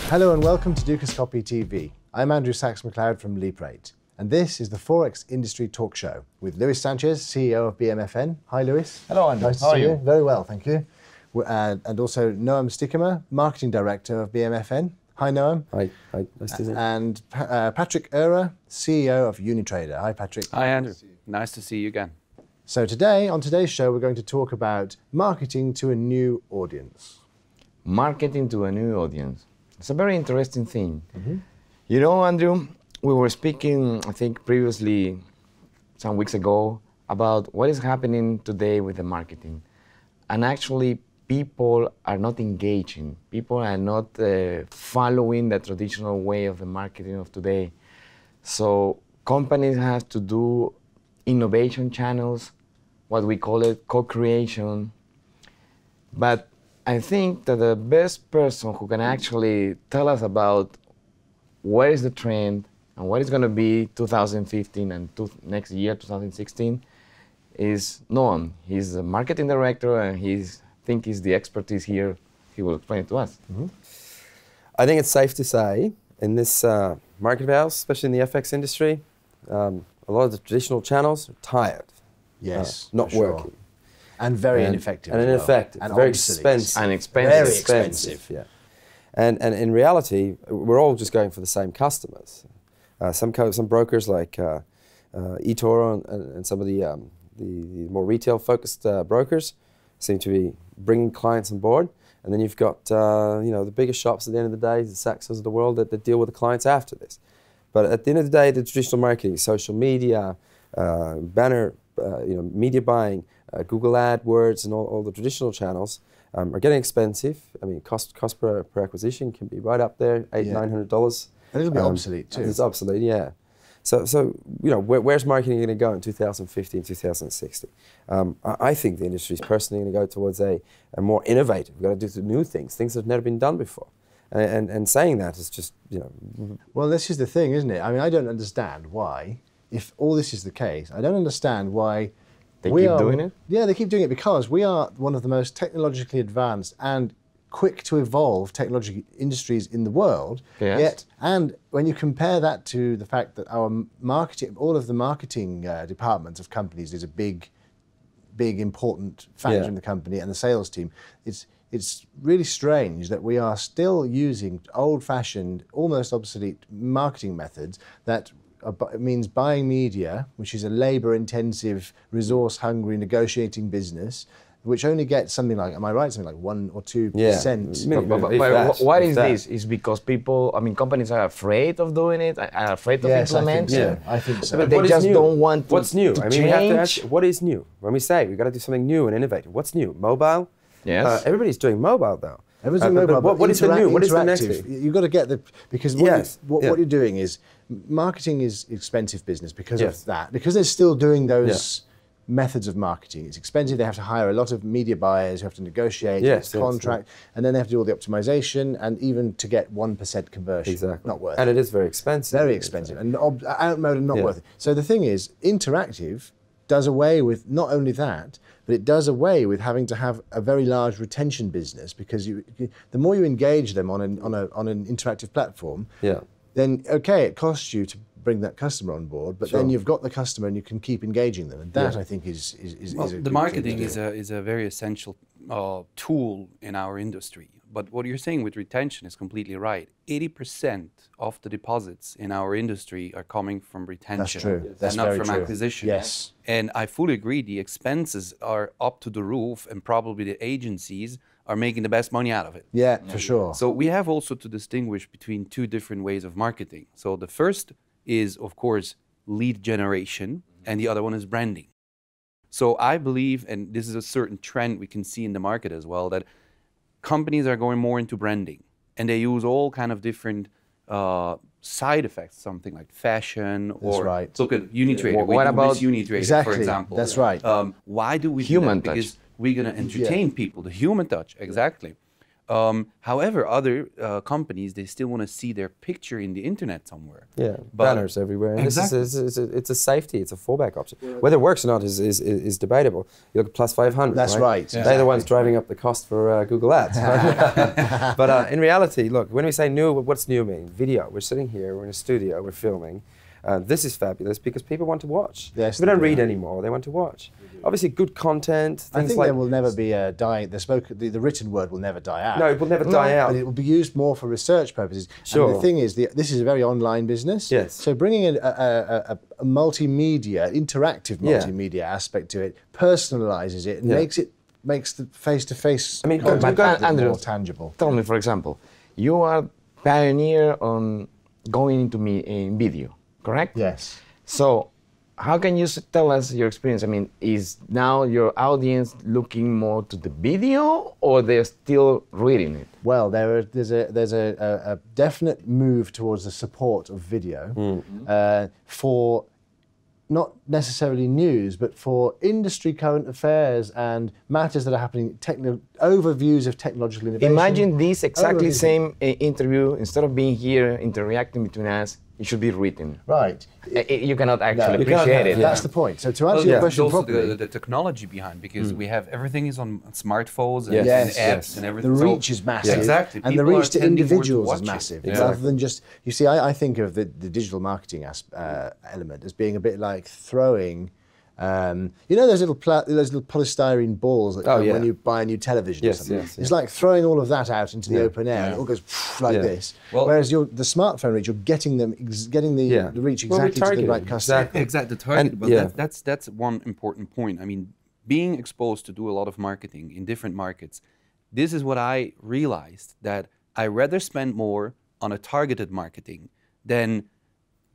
Hello and welcome to Dukascopy TV. I'm Andrew Saks-McLeod from Leap8, and this is the Forex Industry Talk Show with Luis Sanchez, CEO of BMFN. Hi, Luis. Hello, Andrew. Nice to see you. Very well, thank you. And also Noam Stiekema, Marketing Director of BMFN. Hi, Noam. Hi. Nice to see you. And Patrick Oerer, CEO of Unitrader. Hi, Patrick. Hi, Andrew. Nice to see you again. So today, on today's show, we're going to talk about marketing to a new audience. Marketing to a new audience. It's a very interesting thing. Mm-hmm. You know, Andrew, we were speaking, I think, previously, some weeks ago, about what is happening today with the marketing. And actually, people are not engaging. People are not following the traditional way of the marketing of today. So companies have to do innovation channels, what we call it co-creation. But I think that the best person who can actually tell us about where is the trend and what is going to be 2015 and next year, 2016, is Noam. He's the marketing director and I think he's the expertise here. He will explain it to us. Mm-hmm. I think it's safe to say in this market house, especially in the FX industry, a lot of the traditional channels are tired. Yes, not working. And very ineffective. And ineffective. And very obsolete. expensive. And expensive. Very expensive. Yeah. And in reality, we're all just going for the same customers. Some brokers like eToro and some of the more retail-focused brokers seem to be bringing clients on board. And then you've got the bigger shops at the end of the day, the Saxes of the world, that deal with the clients after this. But at the end of the day, the traditional marketing, social media, banner, media buying, Google AdWords, and all the traditional channels are getting expensive. I mean, cost per acquisition can be right up there, $800–900. And it'll be obsolete too. It's obsolete, yeah. So where's marketing going to go in 2015, 2016? I think the industry is personally going to go towards a more innovative. We've got to do new things that have never been done before. And saying that is just, Well, this is the thing, isn't it? I mean, I don't understand why, if all this is the case, I don't understand why they keep doing it? Yeah, they keep doing it because we are one of the most technologically advanced and quick to evolve technology industries in the world. Yes. Yet, and when you compare that to the fact that our marketing, all of the marketing departments of companies is a big important factor in the company, and the sales team, it's really strange that we are still using old-fashioned, almost obsolete marketing methods that means buying media, which is a labor-intensive, resource-hungry, negotiating business, which only gets something like, am I right, something like 1 or 2%. But what is this? Is because companies are afraid of doing it, are afraid of implementing? Yeah, I think so. But they just don't want to. What's new? To we have to change. ask, what is new? When we say we've got to do something new and innovative, what's new? Mobile? Yes. Everybody's doing mobile now. Everyone's doing mobile, but what is the new? What is the next thing? You've got to get because what you're doing is, marketing is expensive business because of that. Because they're still doing those methods of marketing. It's expensive. They have to hire a lot of media buyers who have to negotiate contract, and then they have to do all the optimization, and even to get 1% conversion. Exactly. Not worth it. And it is very expensive. Very expensive. And outmoded and not worth it. So the thing is, interactive does away with not only that, but it does away with having to have a very large retention business, because the more you engage them on an interactive platform, then it costs you to bring that customer on board, but then you've got the customer and you can keep engaging them, and that I think is a the marketing is a very essential tool in our industry. But what you're saying with retention is completely right. 80% of the deposits in our industry are coming from retention. That's true. That's and not very from true. acquisition. Yes. And I fully agree. The expenses are up to the roof, and probably the agencies are making the best money out of it. Yeah, for sure. So we have also to distinguish between two different ways of marketing. So the first is, of course, lead generation, and the other one is branding. So I believe, and this is a certain trend we can see in the market as well, that companies are going more into branding, and they use all kind of different side effects, something like fashion, or look at Unitrader. What about Unitrader, for example? That's right. Why do we Human do that? touch. Because we're going to entertain people, the human touch, exactly. However, other companies, they still want to see their picture in the internet somewhere. Yeah, But- banners everywhere. And Exactly. it's a safety, it's a fallback option. Whether it works or not is debatable. You look at plus 500. That's right, They're the ones driving up the cost for Google Ads. But in reality, look, when we say new, what's new mean? Video. We're sitting here, we're in a studio, we're filming. This is fabulous because people want to watch. Yes, we don't they read do. anymore, they want to watch. Obviously, good content, things I think like... there will never be a dying. The written word will never die out. No, it will never die out. But it will be used more for research purposes. Sure. And the thing is, this is a very online business. Yes. So bringing in a multimedia, interactive multimedia aspect to it, personalizes it, and makes the face-to-face I mean, contact but Andrew, more tangible. Tell me, for example, you are pioneer on going into in video, correct? Yes. So, how can you tell us your experience? I mean, is now your audience looking more to the video, or they're still reading it? Well, there's a definite move towards the support of video for not necessarily news, but for industry current affairs and matters that are happening, overviews of technological innovation. Imagine this exactly Overview. same interview. Instead of being here interacting between us, it should be written. Right. You cannot actually you cannot appreciate have- it. That's the point. So to answer Well, your yeah, question also properly, the technology behind, because we have everything is on smartphones and, Yes. and apps Yes. and the everything. So- reach is massive. Exactly. And the People reach are to tending more to individuals watch is it. massive. Yeah. Rather than just, you see, I think of the digital marketing element as being a bit like throwing, you know those little polystyrene balls that come when you buy a new television or Yes, something? yes, It's like throwing all of that out into the open air and it all goes like this. Well- Whereas the smartphone reach, you're getting the reach Well, we're exactly to the targeting, right customer. Exactly, the target. And- but yeah. that's one important point. I mean, being exposed to do a lot of marketing in different markets, this is what I realized, that I rather spend more on a targeted marketing than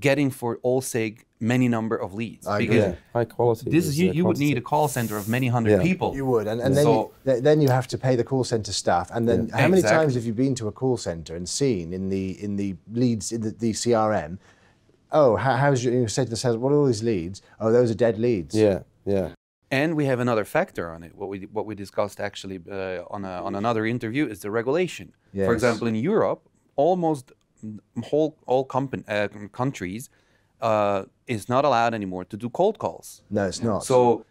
getting for all sake many number of leads. I agree. Because Yeah, high quality. this is you would need a call center of many hundred people. You would, and So- then you have to pay the call center staff. And then how many Exactly. times have you been to a call center and seen in the leads in the CRM? Oh, how's you say to the sales? What are all these leads? Oh, those are dead leads. Yeah, yeah. And we have another factor on it. What we discussed actually on another interview is the regulation. Yes. For example, in Europe, almost all countries is not allowed anymore to do cold calls. No, it's not. So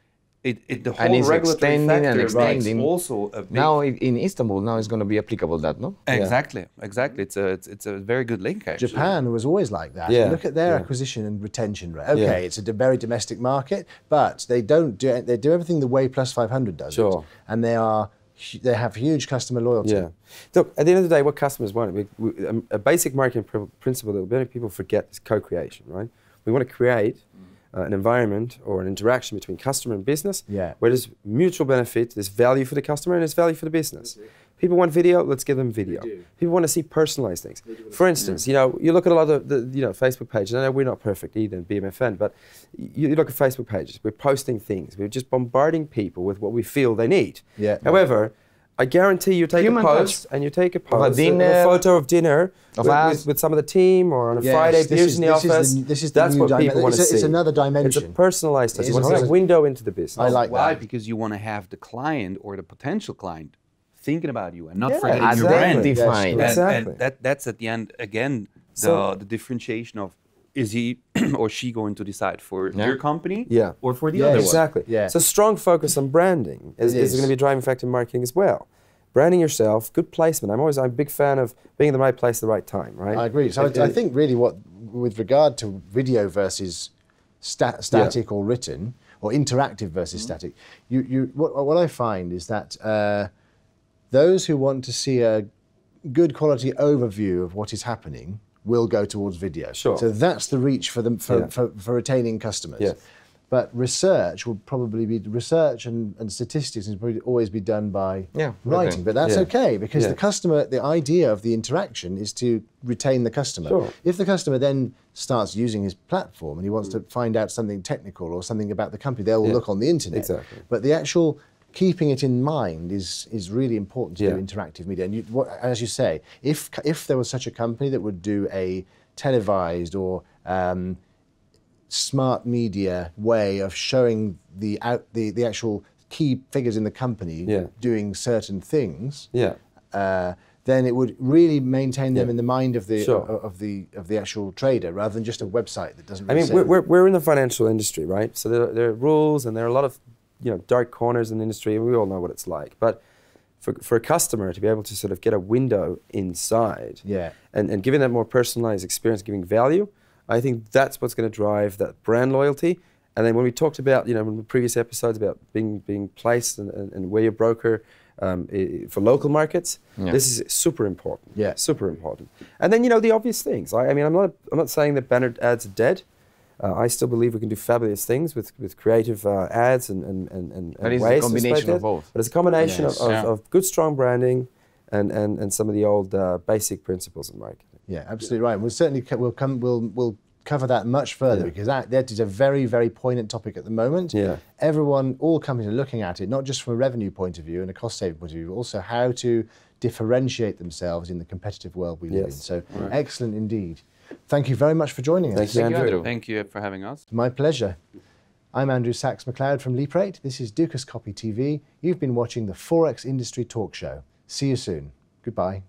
the And whole it's regulatory extending factor and makes extending. also a big Now in Istanbul, now it's going to be applicable that, no? exactly. It's a very good link actually. Japan was always like that. Yeah, Look at their yeah. acquisition and retention rate. Okay, Yeah. it's a very domestic market, but they do everything the way Plus 500 does. Sure. It. And they have huge customer loyalty. Yeah. Look, at the end of the day, what customers want, a basic marketing principle that many people forget is co-creation, right? We want to create an environment or an interaction between customer and business where there's mutual benefit, there's value for the customer, and there's value for the business. People want video, let's give them video. People want to see personalized things. For instance, you look at a lot of the Facebook pages. I know we're not perfect either in BMFN, but you look at Facebook pages. We're posting things. We're just bombarding people with what we feel they need. Yeah. However, I guarantee you take Human a post and you take a post, dinner, a photo of dinner of us. with some of the team or on a Yes, Friday, this beers is- in the this is office. the- this is the That's new what people want to see. it's another It's a dimension. personalized touch. It You is want to see a honest. window into the business. I like Why? that. Because you want to have the client or the potential client thinking about you and not Yeah, forgetting your brand. Identifying. Yes, Exactly. And that's at the end, again, So- the differentiation of is he or she going to decide for your company Yeah. or for the Yeah, other Exactly. Yeah. So strong focus on branding is is. going to be a driving factor in marketing as well. Branding yourself, good placement. I'm a big fan of being in the right place at the right time, right? I agree. So I think really with regard to video versus static or written, or interactive versus static, what I find is that those who want to see a good quality overview of what is happening will go towards video. Sure. So that's the reach for them for retaining customers. Yes. But research will probably be and statistics will probably always be done by writing. okay. But that's okay because Yeah. the idea of the interaction is to retain the customer. Sure. If the customer then starts using his platform and he wants to find out something technical or something about the company, they'll look on the internet. Exactly. But the actual keeping it in mind is really important to do interactive media. And as you say, if there was such a company that would do a televised or smart media way of showing the actual key figures in the company doing certain things, then it would really maintain them in the mind of the Sure. of the actual trader, rather than just a website that doesn't. I Really mean, we're in the financial industry, right? So there are rules, and there are a lot of dark corners in the industry, and we all know what it's like. But for a customer to be able to sort of get a window inside, and giving that more personalized experience, giving value, I think that's what's going to drive that brand loyalty. And then when we talked about, in the previous episodes about being placed and where your broker for local markets, this is super important. Yeah, super important. And then the obvious things. I mean, I'm not saying that banner ads are dead. I still believe we can do fabulous things with creative ads and But it's ways a combination to of both. But it's a combination Yes. of good, strong branding and some of the old basic principles of marketing. Yeah, absolutely right. We'll certainly we'll cover that much further, because that is a very, very poignant topic at the moment. Yeah. All companies are looking at it, not just from a revenue point of view and a cost-saving point of view, but also how to differentiate themselves in the competitive world we live in. So excellent indeed. Thank you very much for joining us. Thank you, Andrew. Thank you for having us. My pleasure. I'm Andrew Saks-McLeod from Leap8. This is Dukascopy TV. You've been watching the Forex Industry Talk Show. See you soon. Goodbye.